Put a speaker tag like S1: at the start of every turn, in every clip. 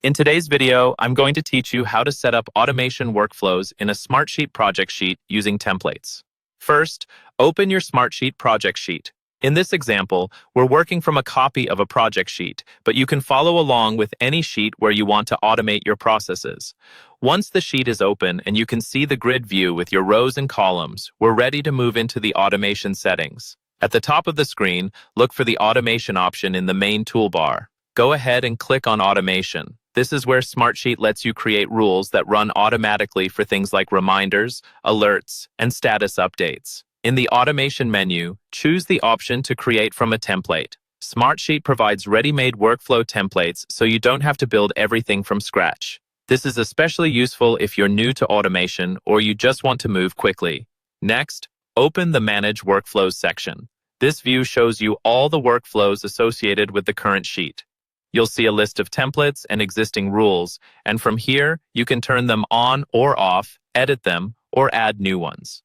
S1: In today's video, I'm going to teach you how to set up automation workflows in a Smartsheet project sheet using templates. First, open your Smartsheet project sheet. In this example, we're working from a copy of a project sheet, but you can follow along with any sheet where you want to automate your processes. Once the sheet is open and you can see the grid view with your rows and columns, we're ready to move into the automation settings. At the top of the screen, look for the automation option in the main toolbar. Go ahead and click on automation. This is where Smartsheet lets you create rules that run automatically for things like reminders, alerts, and status updates. In the automation menu, choose the option to create from a template. Smartsheet provides ready-made workflow templates so you don't have to build everything from scratch. This is especially useful if you're new to automation or you just want to move quickly. Next, open the Manage Workflows section. This view shows you all the workflows associated with the current sheet. You'll see a list of templates and existing rules, and from here, you can turn them on or off, edit them, or add new ones.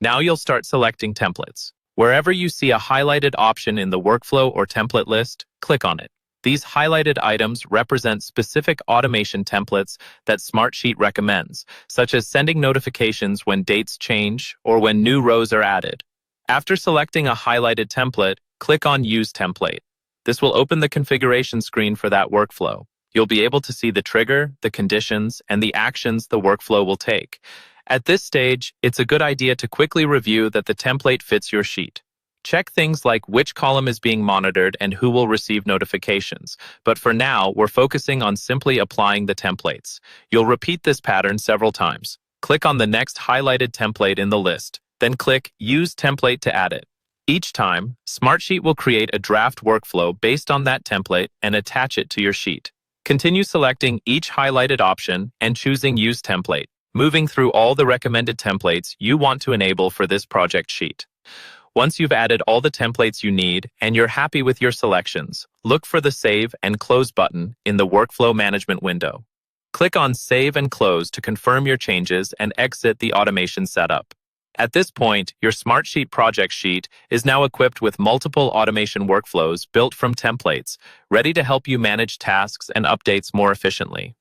S1: Now you'll start selecting templates. Wherever you see a highlighted option in the workflow or template list, click on it. These highlighted items represent specific automation templates that Smartsheet recommends, such as sending notifications when dates change or when new rows are added. After selecting a highlighted template, click on Use Template. This will open the configuration screen for that workflow. You'll be able to see the trigger, the conditions, and the actions the workflow will take. At this stage, it's a good idea to quickly review that the template fits your sheet. Check things like which column is being monitored and who will receive notifications. But for now, we're focusing on simply applying the templates. You'll repeat this pattern several times. Click on the next highlighted template in the list, then click Use Template to add it. Each time, Smartsheet will create a draft workflow based on that template and attach it to your sheet. Continue selecting each highlighted option and choosing Use Template, moving through all the recommended templates you want to enable for this project sheet. Once you've added all the templates you need and you're happy with your selections, look for the Save and Close button in the Workflow Management window. Click on Save and Close to confirm your changes and exit the automation setup. At this point, your Smartsheet project sheet is now equipped with multiple automation workflows built from templates, ready to help you manage tasks and updates more efficiently.